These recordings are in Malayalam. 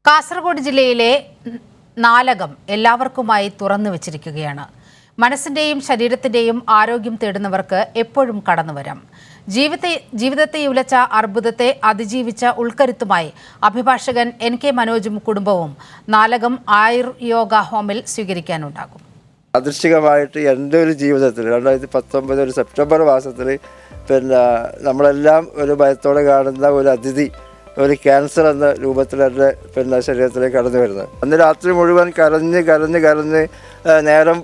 കാസർഗോഡ് ജില്ലയിലെ നാലകം എല്ലാവർക്കുമായി തുറന്നു വച്ചിരിക്കുകയാണ്. മനസ്സിന്റെയും ശരീരത്തിന്റെയും ആരോഗ്യം തേടുന്നവർക്ക് എപ്പോഴും കടന്നുവരാം. ജീവിതത്തെ ഉലച്ച അർബുദത്തെ അതിജീവിച്ച ഉൾക്കരുത്തുമായി അഭിഭാഷകൻ NK മനോജും കുടുംബവും നാലകം ആയുർയോഗ ഹോമിൽ സ്വീകരിക്കാനുണ്ടാകും. യാദൃശ്ചികമായിട്ട് എൻ്റെ ഒരു ജീവിതത്തിൽ 2019 ഒരു സെപ്റ്റംബർ മാസത്തിൽ നമ്മളെല്ലാം ഒരു ഭയത്തോടെ കാണുന്ന ഒരു അതിഥി ഒരു ക്യാൻസർ എന്ന രൂപത്തിൽ എൻ്റെ ശരീരത്തിലേക്ക് കടന്നു വരുന്നത്. അന്ന് രാത്രി മുഴുവൻ കരഞ്ഞ് നേരം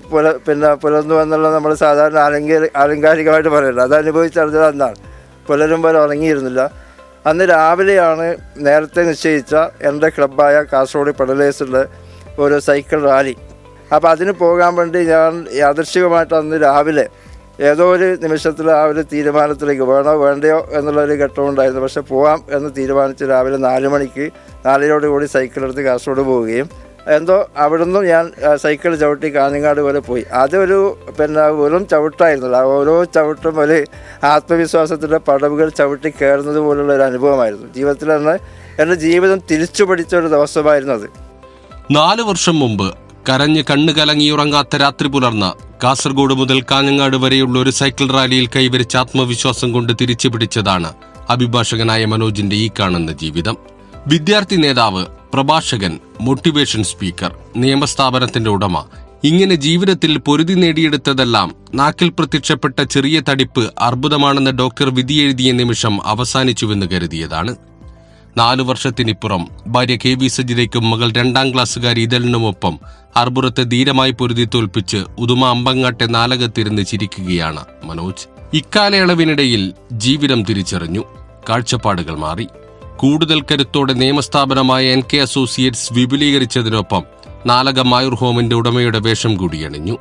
പുലർന്നു എന്നുള്ള നമ്മൾ സാധാരണ ആലങ്കാരികമായിട്ട് പറയുന്നത്. അത് അനുഭവിച്ചറിഞ്ഞത് അന്നാണ്. പുലരുമ്പോൾ ഉറങ്ങിയിരുന്നില്ല. അന്ന് രാവിലെയാണ് നേരത്തെ നിശ്ചയിച്ച എൻ്റെ ക്ലബ്ബായ കാസർഗോഡ് പെഡലേഴ്സിൻ്റെ ഒരു സൈക്കിൾ റാലി. അപ്പോൾ അതിന് പോകാൻ വേണ്ടി ഞാൻ യാദൃശ്ചികമായിട്ട് അന്ന് രാവിലെ ഏതോ ഒരു നിമിഷത്തിൽ ആ ഒരു തീരുമാനത്തിലേക്ക് വേണോ വേണ്ടയോ എന്നുള്ളൊരു ഘട്ടമുണ്ടായിരുന്നു. പക്ഷെ പോകാം എന്ന് തീരുമാനിച്ച് രാവിലെ 4 മണിക്ക് 4:00 സൈക്കിളെടുത്ത് കാസർഗോഡ് പോവുകയും എന്തോ അവിടുന്ന് ഞാൻ സൈക്കിൾ ചവിട്ടി കാഞ്ഞങ്ങാട് വരെ പോയി. അതൊരു വെറും ചവിട്ടായിരുന്നില്ല. ആ ഓരോ ചവിട്ടും ഒരു ആത്മവിശ്വാസത്തിൻ്റെ പടവുകൾ ചവിട്ടി കയറുന്നത് പോലുള്ള ഒരു അനുഭവമായിരുന്നു. ജീവിതത്തിൽ തന്നെ എൻ്റെ ജീവിതം തിരിച്ചു പഠിച്ച ഒരു ദിവസമായിരുന്നു അത്. 4 വർഷം മുമ്പ് കരഞ്ഞ് കണ്ണു കലങ്ങിയുറങ്ങാത്ത രാത്രി പുലർന്ന കാസർഗോഡ് മുതൽ കാഞ്ഞങ്ങാട് വരെയുള്ള ഒരു സൈക്കിൾ റാലിയിൽ കൈവരിച്ച ആത്മവിശ്വാസം കൊണ്ട് തിരിച്ചു പിടിച്ചതാണ് അഭിഭാഷകനായ മനോജിന്റെ ഈ കാണുന്ന ജീവിതം. വിദ്യാർത്ഥി നേതാവ്, പ്രഭാഷകൻ, മോട്ടിവേഷൻ സ്പീക്കർ, നിയമസ്ഥാപനത്തിന്റെ ഉടമ, ഇങ്ങനെ ജീവിതത്തിൽ പൊരുതി നേടിയെടുത്തതെല്ലാം നാക്കിൽ പ്രത്യക്ഷപ്പെട്ട ചെറിയ തടിപ്പ് അർബുദമാണെന്ന് ഡോക്ടർ വിധിയെഴുതിയ നിമിഷം അവസാനിച്ചുവെന്ന് കരുതിയതാണ്. 4 വർഷത്തിനിപ്പുറം ഭാര്യ KV സജിതയ്ക്കും മകൾ 2ാം ക്ലാസ്സുകാരി ഇതലിനുമൊപ്പം അർബുദത്തെ ധീരമായി പൊരുതി തോൽപ്പിച്ച് ഉദുമ അമ്പങ്ങാട്ടെ നാലകത്തിരുന്ന് ചിരിക്കുകയാണ് മനോജ്. ഇക്കാലയളവിനിടയിൽ ജീവിതം തിരിച്ചറിഞ്ഞു, കാഴ്ചപ്പാടുകൾ മാറി. കൂടുതൽ കരുത്തോടെ നിയമസ്ഥാപനമായ NK അസോസിയേറ്റ്സ് വിപുലീകരിച്ചതിനൊപ്പം നാലകം ആയുർ ഹോമിന്റെ ഉടമയുടെ വേഷം കൂടിയണിഞ്ഞു.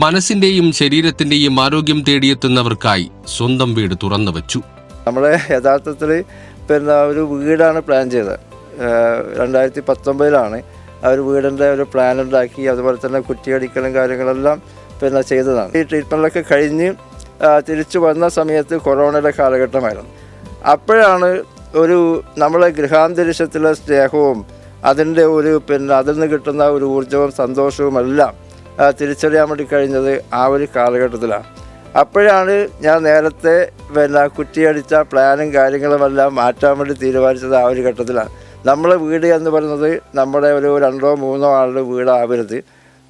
മനസ്സിന്റെയും ശരീരത്തിന്റെയും ആരോഗ്യം തേടിയെത്തുന്നവർക്കായി സ്വന്തം വീട് തുറന്നു വച്ചു. നമ്മളെ യഥാർത്ഥത്തിൽ ഒരു വീടാണ് പ്ലാൻ ചെയ്തത്. 2019 ആ ഒരു വീടിൻ്റെ ഒരു പ്ലാൻ ഉണ്ടാക്കി. അതുപോലെ തന്നെ കുറ്റിയടിക്കലും കാര്യങ്ങളെല്ലാം ചെയ്തതാണ്. ഈ ട്രീറ്റ്മെൻറ്റിലൊക്കെ കഴിഞ്ഞ് തിരിച്ചു വന്ന സമയത്ത് കൊറോണയുടെ കാലഘട്ടമായിരുന്നു. അപ്പോഴാണ് ഒരു നമ്മളെ ഗൃഹാന്തരീക്ഷത്തിലെ സ്നേഹവും അതിൻ്റെ ഒരു അതിൽ നിന്ന് കിട്ടുന്ന ഒരു ഊർജ്ജവും സന്തോഷവും എല്ലാം തിരിച്ചറിയാൻ വേണ്ടി കഴിഞ്ഞത് ആ ഒരു കാലഘട്ടത്തിലാണ്. അപ്പോഴാണ് ഞാൻ നേരത്തെ കുറ്റിയടിച്ച പ്ലാനും കാര്യങ്ങളുമെല്ലാം മാറ്റാൻ വേണ്ടി തീരുമാനിച്ചത് ആ ഒരു ഘട്ടത്തിലാണ്. നമ്മളെ വീട് എന്ന് പറയുന്നത് നമ്മുടെ ഒരു 2-3 ആളുടെ വീടാവരുത്.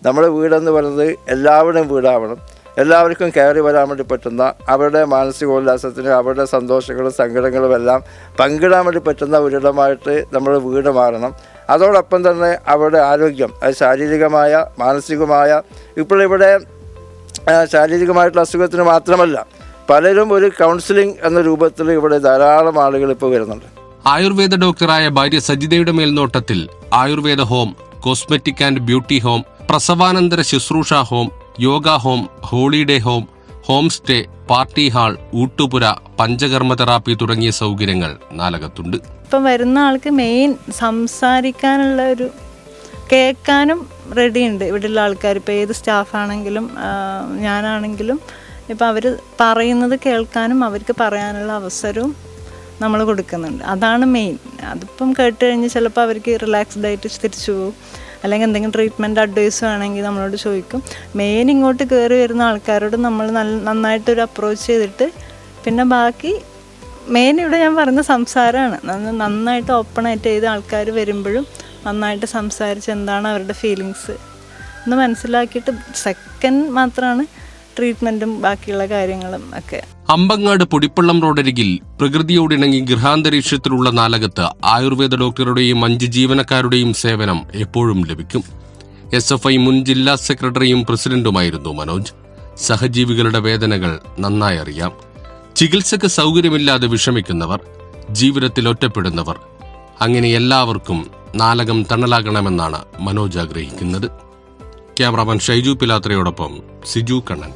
നമ്മുടെ വീടെന്ന് പറയുന്നത് എല്ലാവരുടെയും വീടാവണം. എല്ലാവർക്കും കയറി വരാൻ വേണ്ടി പറ്റുന്ന, അവരുടെ മാനസികോല്ലാസത്തിനും അവരുടെ സന്തോഷങ്ങളും സങ്കടങ്ങളും എല്ലാം പങ്കിടാൻ വേണ്ടി പറ്റുന്ന ഒരിടമായിട്ട് നമ്മുടെ വീട് മാറണം. അതോടൊപ്പം തന്നെ അവരുടെ ആരോഗ്യം, അത് ശാരീരികമായ മാനസികമായ, ഇവിടെ ശാരീരികമായിട്ടുള്ള അസുഖത്തിന് മാത്രമല്ല, പലരും ഒരു കൗൺസിലിംഗ് എന്ന രൂപത്തിൽ ഇവിടെ ധാരാളം ആളുകൾ ഇപ്പോൾ വരുന്നുണ്ട്. ആയുർവേദ ഡോക്ടറായ ഭാര്യ സജിതയുടെ മേൽനോട്ടത്തിൽ Ayurveda home, cosmetic and beauty home, പ്രസവാനന്തര ശുശ്രൂഷ home, yoga home, holiday home, home stay, party hall, ഊട്ടുപുര, പഞ്ചകർമ്മ തെറാപ്പി തുടങ്ങിയ സൗകര്യങ്ങൾ നാലകത്തുണ്ട്. ഇപ്പം വരുന്ന ആൾക്ക് മെയിൻ സംസാരിക്കാനുള്ള ഒരു കേൾക്കാനും റെഡിയുണ്ട് ഇവിടെയുള്ള ആൾക്കാർ. ഇപ്പോൾ ഏത് സ്റ്റാഫാണെങ്കിലും ഞാനാണെങ്കിലും ഇപ്പോൾ അവർ പറയുന്നത് കേൾക്കാനും അവർക്ക് പറയാനുള്ള അവസരവും നമ്മൾ കൊടുക്കുന്നുണ്ട്. അതാണ് മെയിൻ. അതിപ്പം കേട്ട് കഴിഞ്ഞ് ചിലപ്പോൾ അവർക്ക് റിലാക്സ്ഡ് ആയിട്ട് തിരിച്ചു പോകും. അല്ലെങ്കിൽ എന്തെങ്കിലും ട്രീറ്റ്മെൻറ്റ് അഡ്വൈസ് വേണമെങ്കിൽ നമ്മളോട് ചോദിക്കും. മെയിൻ ഇങ്ങോട്ട് കയറി വരുന്ന ആൾക്കാരോട് നമ്മൾ നന്നായിട്ടൊരു അപ്രോച്ച് ചെയ്തിട്ട് പിന്നെ ബാക്കി മെയിൻ ഇവിടെ ഞാൻ പറയുന്ന സംസാരമാണ്. നന്നായിട്ട് ഓപ്പണായിട്ട് ചെയ്ത് ആൾക്കാർ വരുമ്പോഴും നന്നായിട്ട് സംസാരിച്ച് എന്താണ് അവരുടെ ഫീലിങ്സ് എന്ന് മനസ്സിലാക്കിയിട്ട് സെക്കൻഡ് മാത്രമാണ് ട്രീറ്റ്മെൻറ്റും ബാക്കിയുള്ള കാര്യങ്ങളും ഒക്കെ. അമ്പങ്ങാട് പൊടിപ്പള്ളം റോഡരികിൽ പ്രകൃതിയോടിണങ്ങി ഗൃഹാന്തരീക്ഷത്തിലുള്ള നാലകത്ത് ആയുർവേദ ഡോക്ടറുടെയും 5 ജീവനക്കാരുടെയും സേവനം എപ്പോഴും ലഭിക്കും. SFI മുൻ ജില്ലാ സെക്രട്ടറിയും പ്രസിഡന്റുമായിരുന്നു മനോജ്. സഹജീവികളുടെ വേദനകൾ നന്നായി അറിയാം. ചികിത്സക്ക് സൗകര്യമില്ലാതെ വിഷമിക്കുന്നവർ, ജീവിതത്തിൽ ഒറ്റപ്പെടുന്നവർ, അങ്ങനെ എല്ലാവർക്കും നാലകം തണലാകണമെന്നാണ് മനോജ് ആഗ്രഹിക്കുന്നത്. ക്യാമറാമാൻ ഷൈജു പിലാത്രയോടൊപ്പം സിജു കണ്ണൻ.